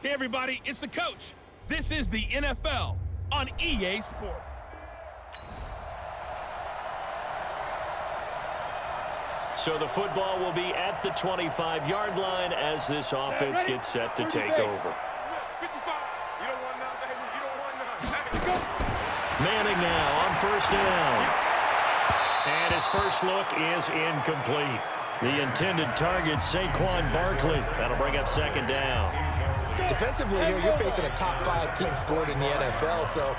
Hey everybody, it's the coach. This is the NFL on EA Sport. So the football will be at the 25-yard line as this offense gets set to take over. Manning now on first down. And his first look is incomplete. The intended target, Saquon Barkley. That'll bring up second down. Defensively here, you're facing a top 5 team scored in the NFL, so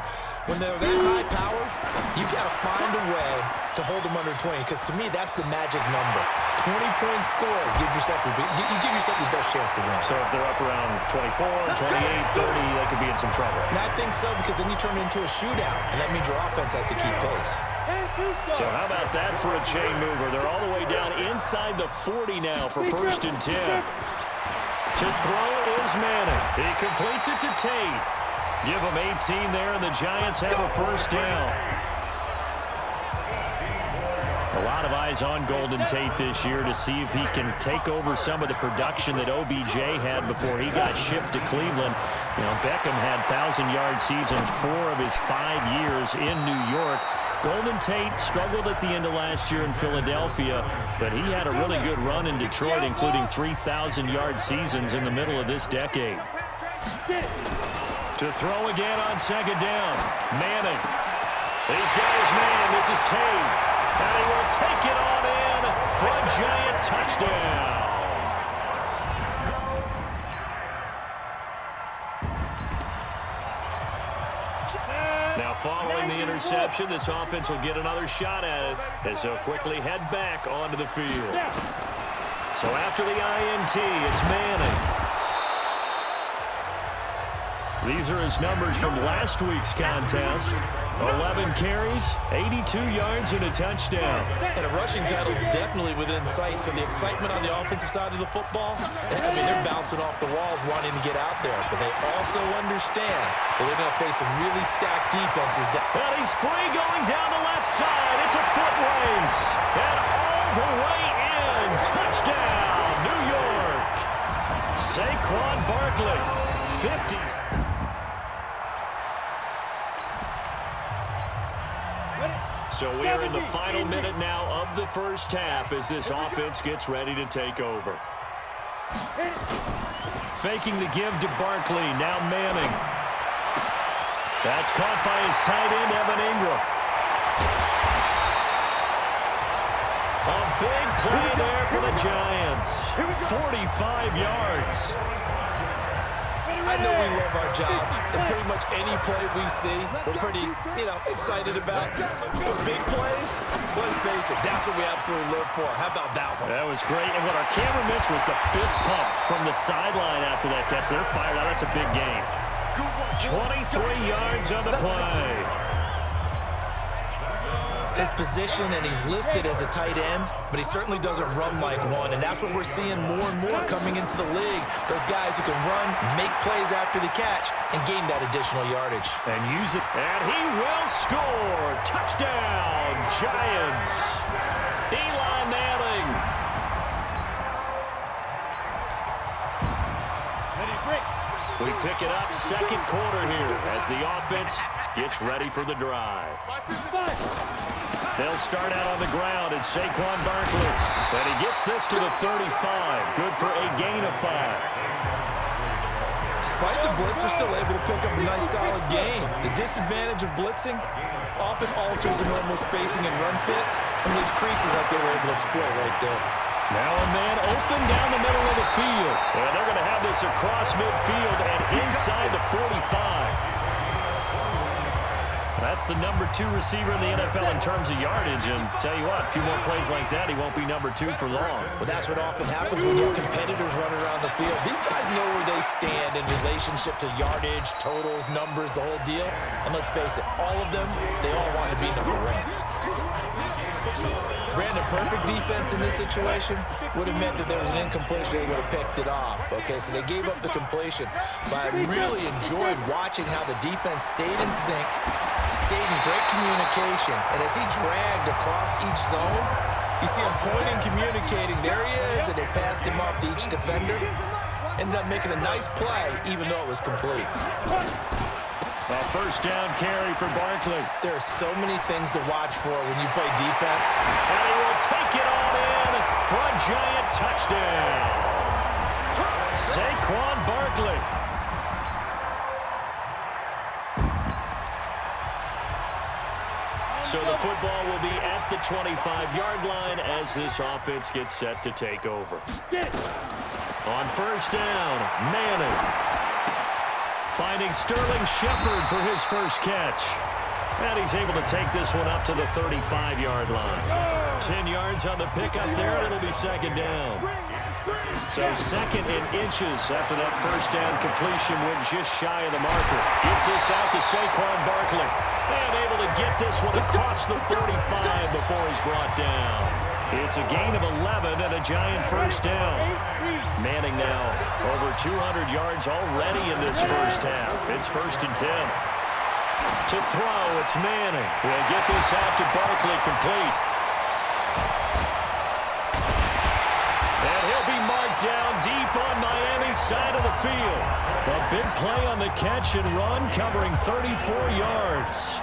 when they're that high powered, you got to find a way to hold them under 20, because to me, that's the magic number. 20-point score gives yourself you give yourself your best chance to win. So if they're up around 24, 28, 30, they could be in some trouble. And I think so, because then you turn it into a shootout, and that means your offense has to keep pace. So how about that for a chain mover? They're all the way down inside the 40 now for first and 10. To throw is Manning. He completes it to Tate. Give him 18 there, and the Giants have a first down. A lot of eyes on Golden Tate this year to see if he can take over some of the production that OBJ had before he got shipped to Cleveland. You know, Beckham had 1,000-yard seasons 4 of his 5 years in New York. Golden Tate struggled at the end of last year in Philadelphia, but he had a really good run in Detroit, including 3,000-yard seasons in the middle of this decade. To throw again on second down, Manning. He's got his man. This is Tate. And he will take it on in for a Giant touchdown. Now, following the interception, this offense will get another shot at it as they'll quickly head back onto the field. So after the INT, it's Manning. These are his numbers from last week's contest. 11 carries, 82 yards, and a touchdown. And a rushing title is definitely within sight, so the excitement on the offensive side of the football, I mean, they're bouncing off the walls wanting to get out there, but they also understand that they're going to face some really stacked defenses. And he's free going down the left side. It's a foot race. And all the way in. Touchdown, New York. Saquon Barkley, 50. So we are in the final minute now of the first half as this offense gets ready to take over. Faking the give to Barkley, now Manning. That's caught by his tight end, Evan Ingram. A big play there for the Giants. 45 yards. I know we love our jobs, and pretty much any play we see, we're pretty, excited about. But big plays, let's face it, that's what we absolutely live for. How about that one? That was great, and what our camera missed was the fist pump from the sideline after that catch. They're fired out. That's a big game. 23 yards on the play. His position, and he's listed as a tight end, but he certainly doesn't run like one, and that's what we're seeing more and more coming into the league. Those guys who can run, make plays after the catch, and gain that additional yardage. And use it. And he will score. Touchdown, Giants. Eli Manning. We pick it up second quarter here as the offense gets ready for the drive. They'll start out on the ground, and Saquon Barkley. And he gets this to the 35. Good for a gain of 5. Despite the blitz, they're still able to pick up a nice, solid gain. The disadvantage of blitzing often alters the normal spacing and run fits and leaves creases like they were able to exploit right there. Now a man open down the middle of the field. And they're going to have this across midfield and inside the 45. That's the number 2 receiver in the NFL in terms of yardage. And tell you what, a few more plays like that, he won't be number 2 for long. Well, that's what often happens when your competitors run around the field. These guys know where they stand in relationship to yardage, totals, numbers, the whole deal. And let's face it, all of them, they all want to be number 1. Brandon, perfect defense in this situation would have meant that there was an incompletion. They would have picked it off. Okay, so they gave up the completion. But I really enjoyed watching how the defense stayed in sync, stayed in great communication. And as he dragged across each zone, you see him pointing, communicating. There he is, and they passed him off to each defender. ended up making a nice play, even though it was complete. A first down carry for Barkley. There are so many things to watch for when you play defense. And he will take it on in for a giant touchdown. Saquon Barkley. So the football will be at the 25-yard line as this offense gets set to take over. On first down, Manning. Finding Sterling Shepard for his first catch. And he's able to take this one up to the 35-yard line. 10 yards on the pickup there, and it'll be second down. So second in inches after that first down completion went just shy of the marker. Gets this out to Saquon Barkley. And able to get this one across the 45 before he's brought down. It's a gain of 11 and a giant first down. Manning now over 200 yards already in this first half. It's 1st and 10. To throw, it's Manning. We'll get this out to Barkley complete. And he'll be marked down deep on Miami's side of the field. A big play on the catch and run, covering 34 yards.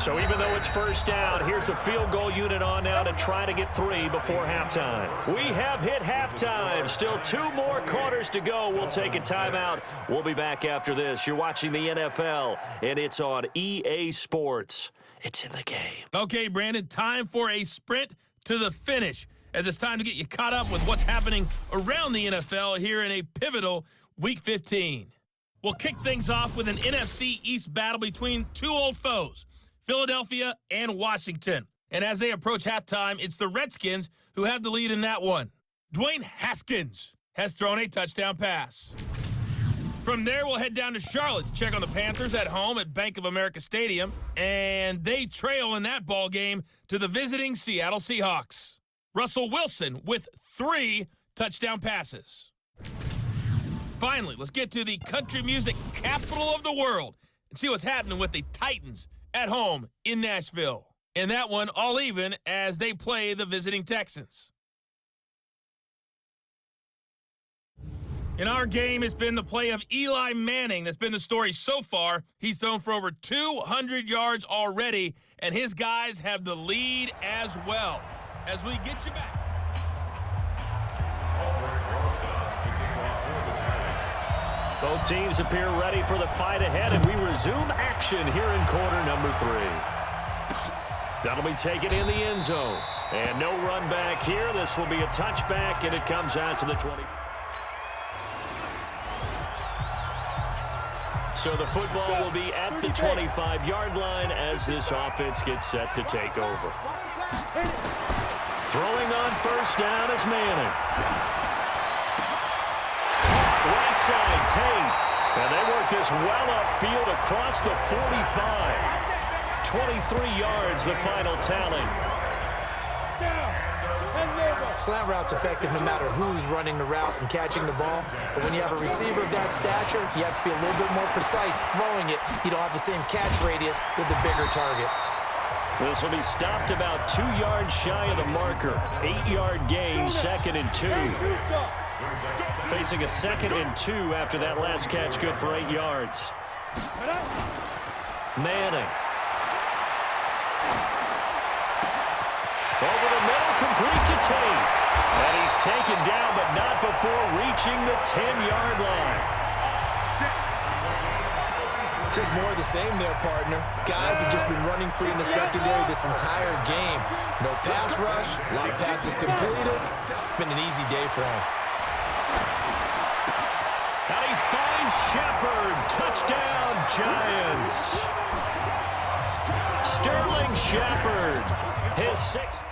So even though it's first down, here's the field goal unit on now to try to get 3 before halftime. We have hit halftime. Still 2 more quarters to go. We'll take a timeout. We'll be back after this. You're watching the NFL, and it's on EA Sports. It's in the game. Okay, Brandon, time for a sprint to the finish, as it's time to get you caught up with what's happening around the NFL here in a pivotal Week 15. We'll kick things off with an NFC East battle between 2 old foes, Philadelphia and Washington. And as they approach halftime, it's the Redskins who have the lead in that one. Dwayne Haskins has thrown a touchdown pass. From there, we'll head down to Charlotte to check on the Panthers at home at Bank of America Stadium. And they trail in that ball game to the visiting Seattle Seahawks. Russell Wilson with 3 touchdown passes. Finally, let's get to the country music capital of the world and see what's happening with the Titans at home in Nashville. And that one all even as they play the visiting Texans. In our game, it's been the play of Eli Manning that's been the story so far. He's thrown for over 200 yards already, and his guys have the lead as well. As we get you back. Both teams appear ready for the fight ahead, and we resume action here in quarter number 3. That'll be taken in the end zone. And no run back here. This will be a touchback, and it comes out to the 20. So the football will be at the 25-yard line as this offense gets set to take over. Throwing on first down is Manning. Right side, Tate. And they work this well upfield across the 45. 23 yards, the final tally. Slant route's effective no matter who's running the route and catching the ball. But when you have a receiver of that stature, you have to be a little bit more precise throwing it. You don't have the same catch radius with the bigger targets. This will be stopped about 2 yards shy of the marker. 8-yard gain, 2nd and 2. Facing a 2nd and 2 after that last catch, good for 8 yards. Manning. Over the middle, complete to Tate. And he's taken down, but not before reaching the 10-yard line. Just more of the same there, partner. Guys have just been running free in the secondary this entire game. No pass rush, a lot of passes completed. Been an easy day for him. And he finds Shepard. Touchdown, Giants. Sterling Shepard, his 6th.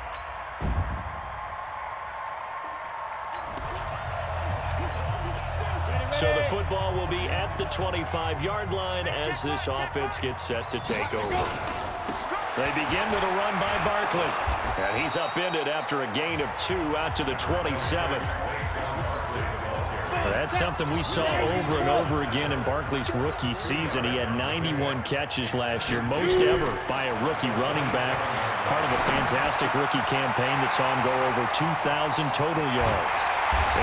So the football will be at the 25-yard line as this offense gets set to take over. They begin with a run by Barkley. And he's upended after a gain of 2 out to the 27. That's something we saw over and over again in Barkley's rookie season. He had 91 catches last year, most ever by a rookie running back. Part of a fantastic rookie campaign that saw him go over 2,000 total yards.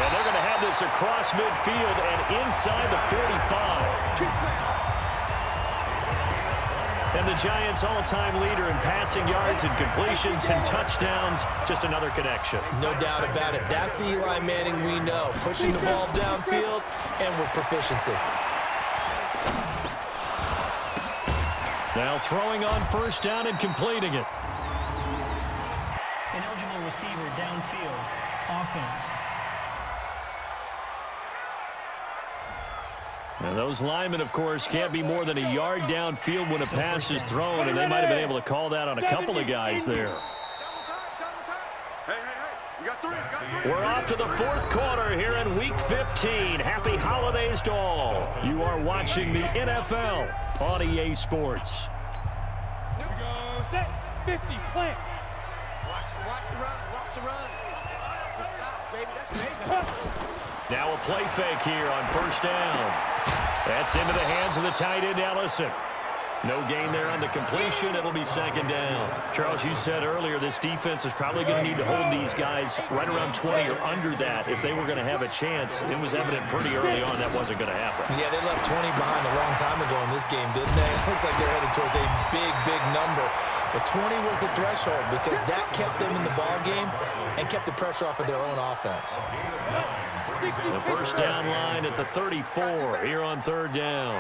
And they're going to have this across midfield and inside the 45. And the Giants' all-time leader in passing yards and completions and touchdowns. Just another connection. No doubt about it. That's the Eli Manning we know. Pushing the ball downfield and with proficiency. Now throwing on first down and completing it. An eligible receiver downfield. Offense. And those linemen, of course, can't be more than a yard downfield when a pass is thrown, and they might have been able to call that on a couple of guys there. We're off to the fourth quarter here in Week 15. Happy holidays to all. You are watching the NFL on EA Sports. Here we go. Set. 50. Plant. Watch the run. Watch the run. What's up, baby? That's big. Now a play fake here on first down. That's into the hands of the tight end, Ellison. No gain there on the completion. It'll be second down. Charles, you said earlier this defense is probably going to need to hold these guys right around 20 or under that if they were going to have a chance. It was evident pretty early on that wasn't going to happen. Yeah, they left 20 behind a long time ago in this game, didn't they? It looks like they're headed towards a big, big number. But 20 was the threshold because that kept them in the ball game and kept the pressure off of their own offense. The first down line at the 34 here on third down.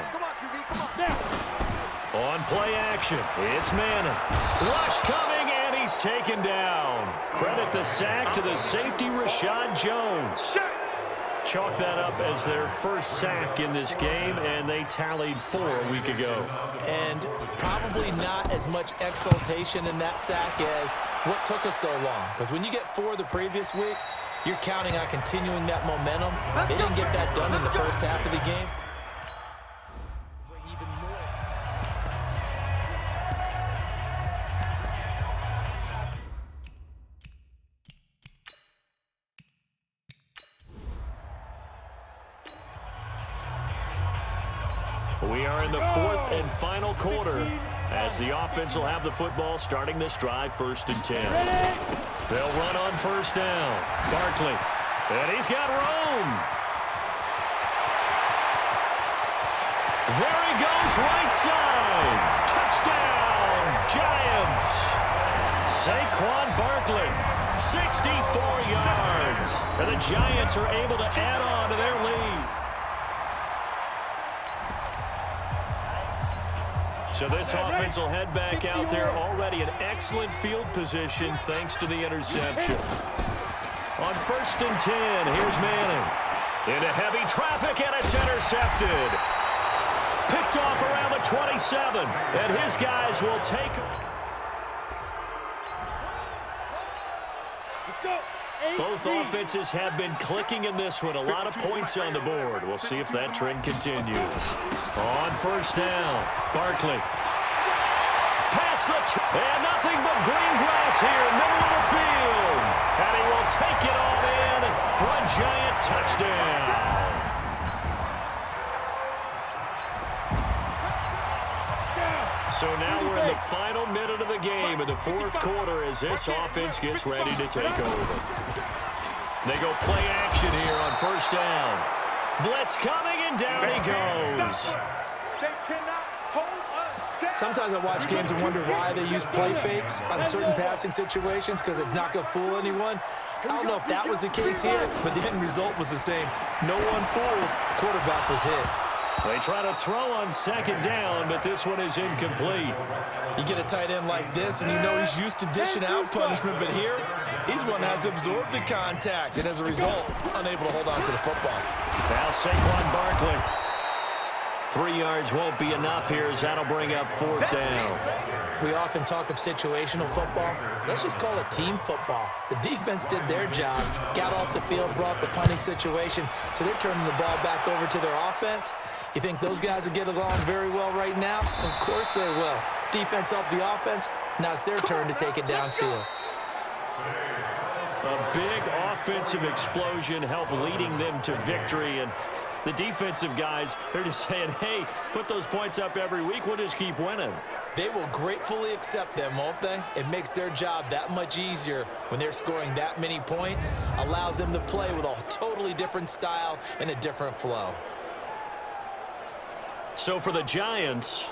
On play action, it's Madden. Rush coming, and he's taken down. Credit the sack to the safety, Rashad Jones. Chalk that up as their first sack in this game, and they tallied 4 a week ago. And probably not as much exultation in that sack as what took us so long. Because when you get 4 the previous week, you're counting on continuing that momentum. They didn't get that done in the first half of the game. We are in the fourth and final quarter as the offense will have the football starting this drive, 1st and 10. They'll run on first down. Barkley, and he's got room. There he goes, right side. Touchdown, Giants. Saquon Barkley, 64 yards. And the Giants are able to add on to their lead. So this offense will head back out there already in excellent field position thanks to the interception. On 1st and 10, here's Manning. Into heavy traffic, and it's intercepted. Picked off around the 27, and his guys will take. Both offenses have been clicking in this one. A lot of points on the board. We'll see if that trend continues. On first down, Barkley. Pass and nothing but green grass here, middle of the field. And he will take it all in for a Giant touchdown. So now we're in the final minute of the game in the fourth quarter as this offense gets ready to take over. They go play action here on first down. Blitz coming, and down he goes. Sometimes I watch games and wonder why they use play fakes on certain passing situations because it's not going to fool anyone. I don't know if that was the case here, but the end result was the same. No one fooled. The quarterback was hit. They try to throw on second down, but this one is incomplete. You get a tight end like this, and you know he's used to dishing out punishment, but here, he's one that has to absorb the contact, and as a result, unable to hold on to the football. Now Saquon Barkley. 3 yards won't be enough here as that'll bring up 4th down. We often talk of situational football. Let's just call it team football. The defense did their job, got off the field, brought the punting situation, so they're turning the ball back over to their offense. You think those guys will get along very well right now? Of course they will. Defense helped the offense. Now it's their turn to take it downfield. A big offensive explosion helped leading them to victory. And the defensive guys, they're just saying, hey, put those points up every week. We'll just keep winning. They will gratefully accept them, won't they? It makes their job that much easier when they're scoring that many points. Allows them to play with a totally different style and a different flow. So for the Giants,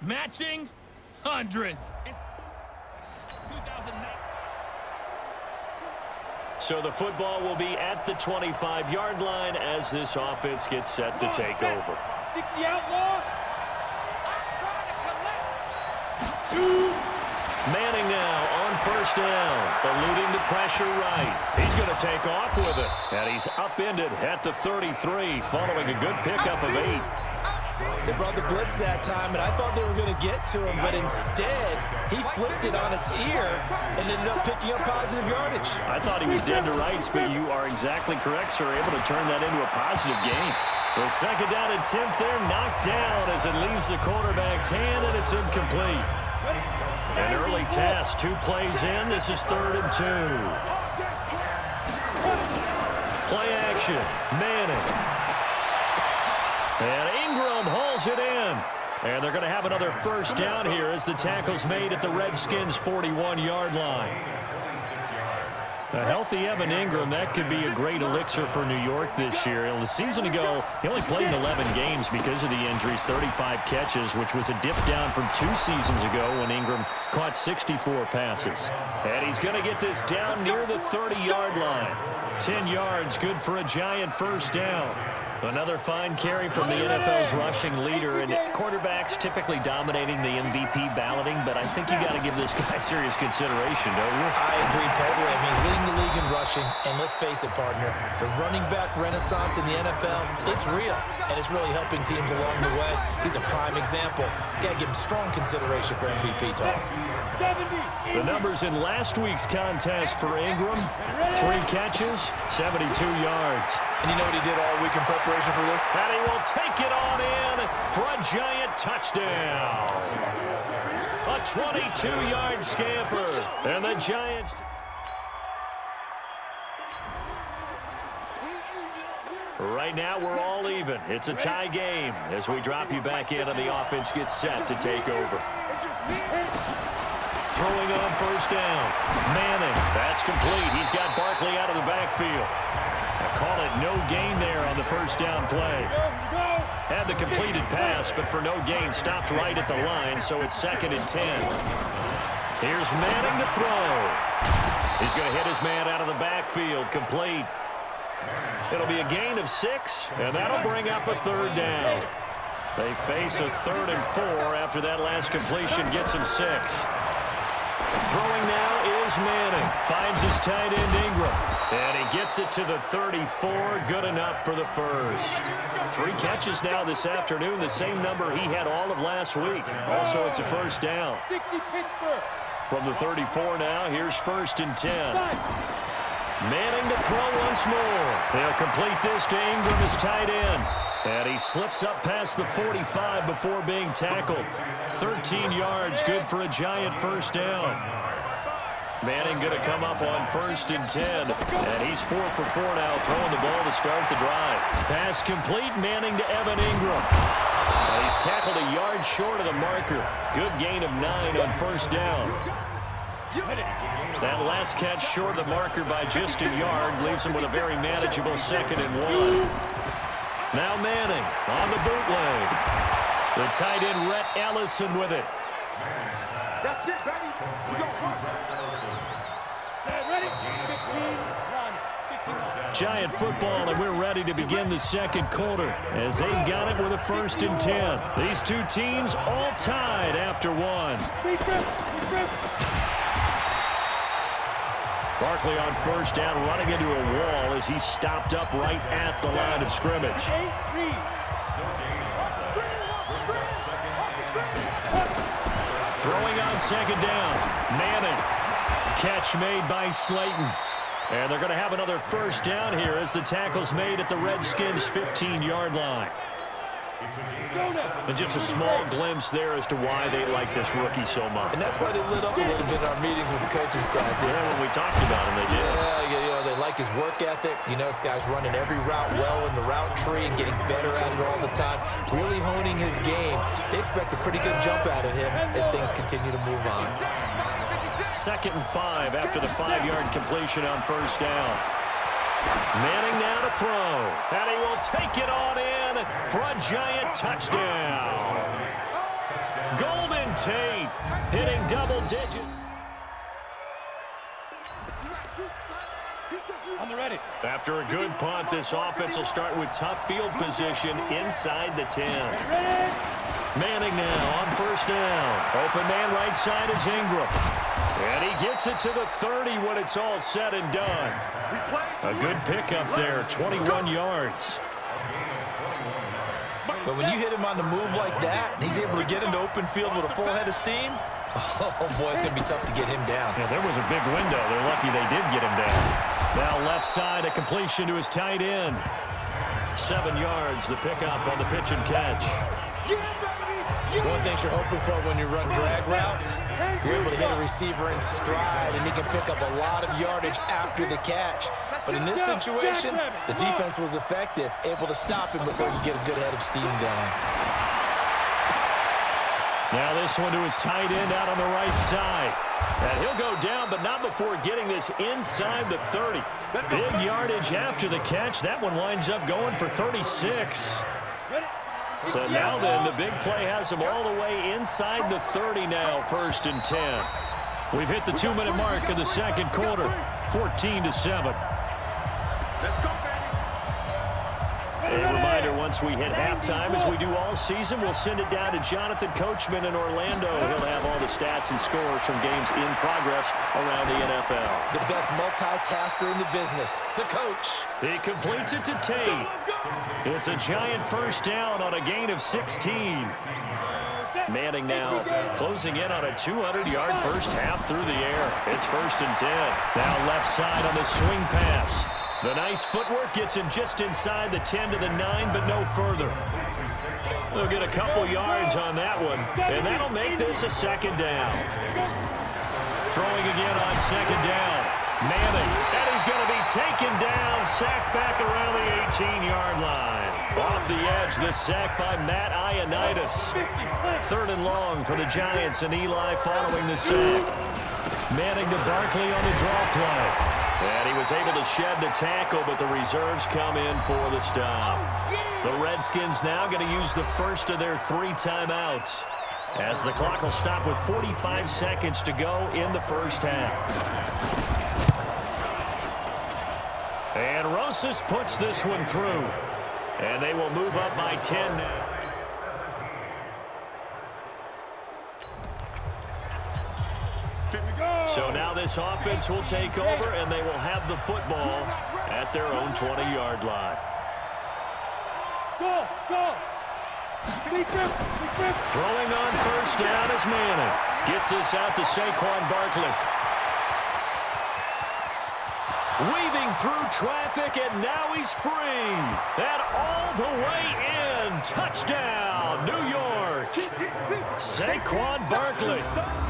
matching hundreds. It's 2009. So the football will be at the 25-yard line as this offense gets set to take over. 60 outlaw. I'm trying to collect. 2. Manning now on first down, eluding the pressure right. He's going to take off with it, and he's upended at the 33, following a good pickup of 8. They brought the blitz that time, and I thought they were going to get to him, but instead, he flipped it on its ear and ended up picking up positive yardage. I thought he was dead to rights, but you are exactly correct, sir. Able to turn that into a positive gain. The second down attempt there knocked down as it leaves the quarterback's hand, and it's incomplete. An early task, 2 plays in. This is 3rd and 2. Play action, Manning. And Ingram hauls it in. And they're going to have another first down here as the tackle's made at the Redskins' 41-yard line. A healthy Evan Ingram, that could be a great elixir for New York this year. The season ago, he only played in 11 games because of the injuries, 35 catches, which was a dip down from 2 seasons ago when Ingram caught 64 passes. And he's going to get this down near the 30-yard line. 10 yards, good for a giant first down. Another fine carry from the NFL's rushing leader, and quarterbacks typically dominating the MVP balloting, but I think you got to give this guy serious consideration, don't you? I agree totally. I mean, he's leading the league in rushing, and let's face it, partner, the running back renaissance in the NFL, it's real, and it's really helping teams along the way. He's a prime example. Got to give him strong consideration for MVP talk. The numbers in last week's contest for Ingram, 3 catches, 72 yards. And you know what he did all week in preparation for this? And he will take it on in for a giant touchdown. A 22-yard scamper. And the Giants... Right now, we're all even. It's a tie game as we drop you back in and the offense gets set to take over. Throwing on first down. Manning. That's complete. He's got Barkley out of the backfield. I call it no gain there on the first down play. Had the completed pass, but for no gain, stopped right at the line, so it's 2nd and 10. Here's Manning to throw. He's going to hit his man out of the backfield, complete. It'll be a gain of 6, and that'll bring up a 3rd down. They face a 3rd and 4 after that last completion gets him 6. Throwing now is Manning. Finds his tight end Ingram. And he gets it to the 34. Good enough for the first. 3 catches now this afternoon. The same number he had all of last week. Also, it's a first down. From the 34 now, here's 1st and 10. Manning to throw once more. They'll complete this to Ingram, his tight end. And he slips up past the 45 before being tackled. 13 yards, good for a giant first down. Manning going to come up on 1st and 10. And he's 4 for 4 now, throwing the ball to start the drive. Pass complete, Manning to Evan Ingram. And he's tackled a yard short of the marker. Good gain of 9 on first down. That last catch short of the marker by just a yard leaves him with a very manageable 2nd and 1. Now Manning on the bootleg. The tight end Rhett Ellison with it. That's it, baby. We go. Set, ready? 15, run. 15. Giant football, and we're ready to begin the second quarter as they've got it with a 1st and 10. These 2 teams all tied after 1. Barkley on first down, running into a wall as he's stopped up right at the line of scrimmage. Throwing on 2nd down. Manning. Catch made by Slayton. And they're going to have another first down here as the tackle's made at the Redskins' 15-yard line. And just a small glimpse there as to why they like this rookie so much. And that's why they lit up a little bit in our meetings with the coaching staff. Yeah, when we talked about him, they did. Yeah, you know, they like his work ethic. You know, this guy's running every route well in the route tree and getting better at it all the time, really honing his game. They expect a pretty good jump out of him as things continue to move on. 2nd and 5 after the 5-yard completion on first down. Manning now to throw, and he will take it on in for a giant touchdown. Golden Tate hitting double digits. On the ready. After a good punt, this offense will start with tough field position inside the 10. Manning now on first down. Open man right side is Ingram. And he gets it to the 30 when it's all said and done. A good pickup there, 21 yards. But when you hit him on the move like that, and he's able to get into open field with a full head of steam, oh, boy, it's going to be tough to get him down. Yeah, there was a big window. They're lucky they did get him down. Now left side, a completion to his tight end. 7 yards, the pickup on the pitch and catch. One thing you're hoping for when you run drag routes, you're able to hit a receiver in stride, and he can pick up a lot of yardage after the catch. But in this situation, the defense was effective, able to stop him before you get a good head of steam going. Now this one to his tight end out on the right side. And he'll go down, but not before getting this inside the 30. Big yardage after the catch. That one winds up going for 36. So now then, the big play has him all the way inside the 30 now, 1st and 10. We've hit the 2-minute mark of the second quarter, 14-7. A reminder, once we hit halftime, as we do all season, we'll send it down to Jonathan Coachman in Orlando. He'll have all the stats and scores from games in progress around the NFL. The best multitasker in the business, the coach. He completes it to Tate. It's a giant first down on a gain of 16. Manning now closing in on a 200-yard first half through the air. It's 1st and 10. Now left side on the swing pass. The nice footwork gets him just inside the 10 to the 9, but no further. They'll get a couple yards on that one, and that'll make this a 2nd down. Throwing again on 2nd down. Manning, and he's going to be taken down, sacked back around the 18-yard line. Off the edge, the sack by Matt Ioannidis. 3rd and long for the Giants, and Eli following the sack. Manning to Barkley on the draw play. And he was able to shed the tackle, but the reserves come in for the stop. The Redskins now going to use the first of their 3 timeouts, as the clock will stop with 45 seconds to go in the first half. And Rosas puts this one through. And they will move up by 10 now. So now this offense will take over, and they will have the football at their own 20-yard line. Throwing on first down is Manning. Gets this out to Saquon Barkley. Weaving through traffic, and now he's free. And all the way in. Touchdown, New York. Saquon Barkley,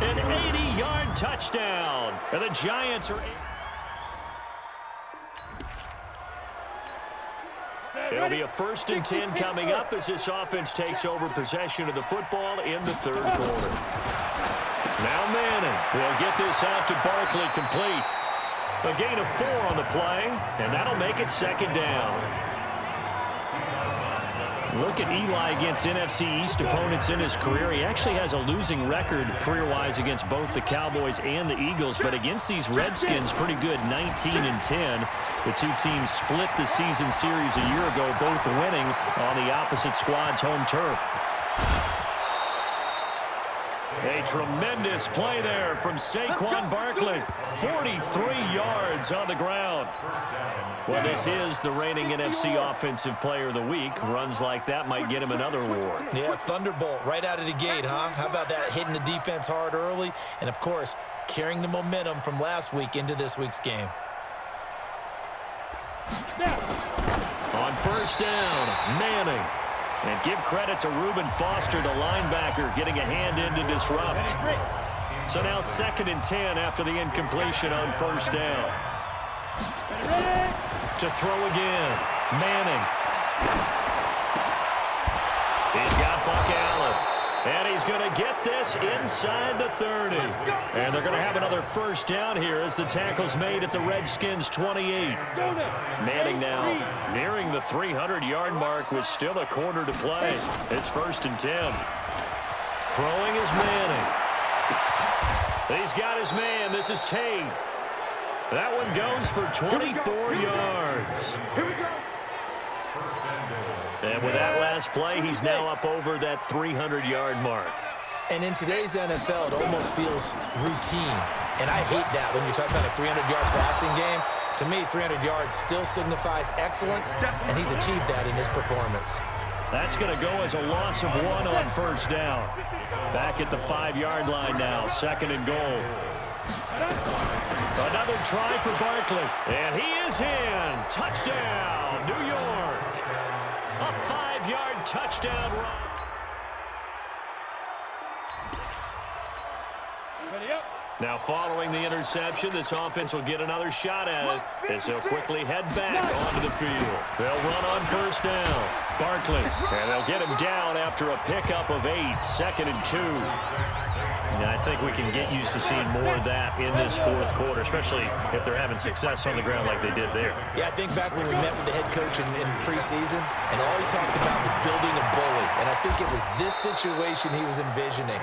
an 80-yard touchdown. And the Giants are... It'll be a 1st and 10 coming up as this offense takes over possession of the football in the 3rd quarter. Now Manning will get this out to Barkley, complete. A gain of 4 on the play, and that'll make it 2nd down. Look at Eli against NFC East opponents in his career. He actually has a losing record career-wise against both the Cowboys and the Eagles, but against these Redskins, pretty good, 19-10. The two teams split the season series a year ago, both winning on the opposite squad's home turf. A tremendous play there from Saquon Barkley. 43 yards on the ground. Well, this is the reigning NFC Offensive Player of the Week. Runs like that might get him another award. Yeah, thunderbolt right out of the gate, huh? How about that, hitting the defense hard early? And, of course, carrying the momentum from last week into this week's game. On first down, Manning. And give credit to Reuben Foster, the linebacker, getting a hand in to disrupt. So now 2nd and 10 after the incompletion on first down. To throw again, Manning. He's got Buck Allen. And he's going to get this inside the 30. And they're going to have another first down here as the tackle's made at the Redskins' 28. Manning now nearing the 300-yard mark with still a quarter to play. It's 1st and 10. Throwing is Manning. He's got his man. This is Tate. That one goes for 24 yards. Here we go. And with that last play, he's now up over that 300-yard mark. And in today's NFL, it almost feels routine. And I hate that when you talk about a 300-yard passing game. To me, 300 yards still signifies excellence, and he's achieved that in this performance. That's going to go as a loss of 1 on first down. Back at the 5-yard line now, 2nd and goal. Another try for Barkley, and he is in. Touchdown, New York. A 5-yard touchdown run. Ready up. Now following the interception, this offense will get another shot at it as they'll quickly head back onto the field. They'll run on first down. Barkley, and they'll get him down after a pickup of 8, 2nd and 2. Now, I think we can get used to seeing more of that in this fourth quarter, especially if they're having success on the ground like they did there. Yeah, I think back when we met with the head coach in preseason, and all he talked about was building a bully. And I think it was this situation he was envisioning.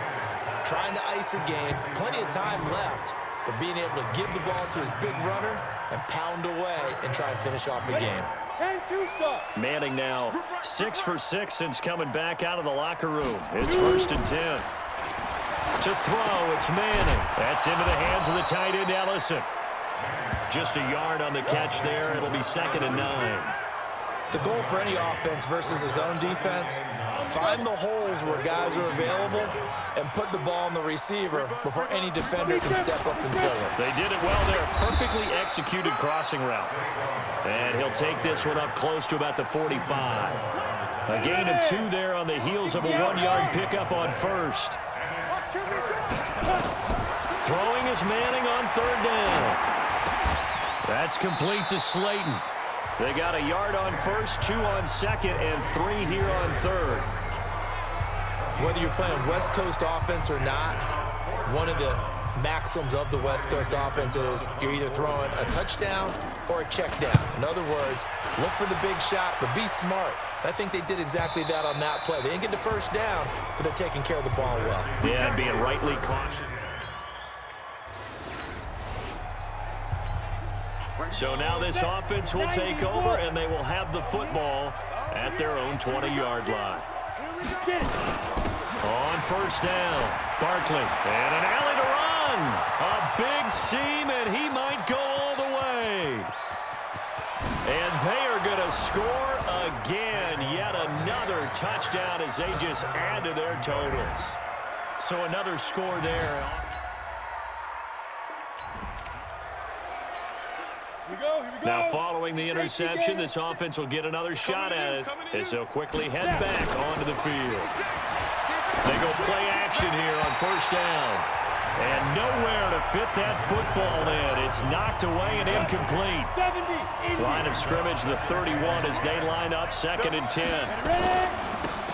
Trying to ice a game, plenty of time left, but being able to give the ball to his big runner and pound away and try and finish off a game. 10-2, sir. Manning now 6 for 6 since coming back out of the locker room. It's 1st and 10. To throw, it's Manning. That's into the hands of the tight end, Ellison. Just a yard on the catch there. It'll be 2nd and 9. The goal for any offense versus his own defense, find the holes where guys are available and put the ball on the receiver before any defender can step up and fill it. They did it well there. Perfectly executed crossing route. And he'll take this one up close to about the 45. A gain of 2 there on the heels of a 1-yard pickup on first. Throwing is Manning on 3rd down. That's complete to Slayton. They got a yard on first, 2 on 2nd, and 3 here on 3rd. Whether you're playing West Coast offense or not, one of the maxims of the West Coast offense is you're either throwing a touchdown or a check down. In other words, look for the big shot, but be smart. I think they did exactly that on that play. They didn't get the first down, but they're taking care of the ball well. Yeah, and being rightly cautious. So now this offense will take over, and they will have the football at their own 20-yard line. On first down, Barkley, and an alley to run. A big seam, and he might go all the way. And they are going to score again. Yet another touchdown as they just add to their totals. So another score there. Now following the interception, this offense will get another shot at it as they'll quickly head back onto the field. They go play action here on first down. And nowhere to fit that football in. It's knocked away and incomplete. Line of scrimmage, the 31 as they line up, 2nd and 10.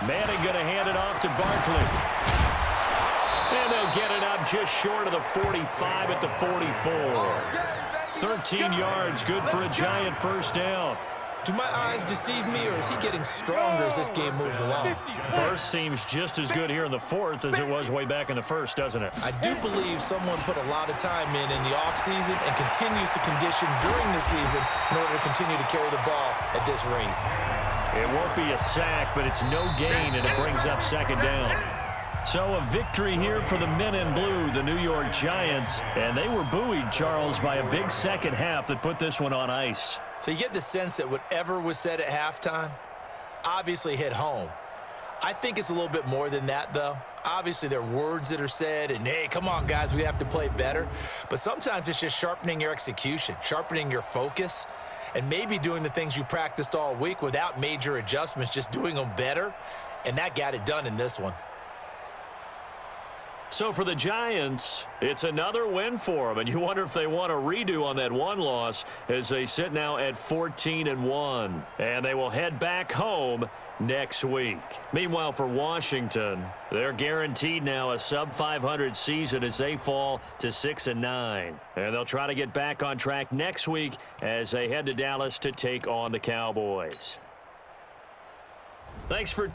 Manning going to hand it off to Barkley. And they'll get it up just short of the 45 at the 44. 13 yards, good for a giant first down. Do my eyes deceive me, or is he getting stronger as this game moves along? Burst seems just as good here in the 4th as it was way back in the 1st, doesn't it? I do believe someone put a lot of time in the offseason and continues to condition during the season in order to continue to carry the ball at this rate. It won't be a sack, but it's no gain, and it brings up 2nd down. So a victory here for the men in blue, the New York Giants. And they were buoyed, Charles, by a big second half that put this one on ice. So you get the sense that whatever was said at halftime obviously hit home. I think it's a little bit more than that, though. Obviously, there are words that are said, and, hey, come on, guys, we have to play better. But sometimes it's just sharpening your execution, sharpening your focus, and maybe doing the things you practiced all week without major adjustments, just doing them better. And that got it done in this one. So for the Giants, it's another win for them, and you wonder if they want a redo on that one loss as they sit now at 14-1, and they will head back home next week. Meanwhile, for Washington, they're guaranteed now a sub-500 season as they fall to 6-9, and they'll try to get back on track next week as they head to Dallas to take on the Cowboys. Thanks for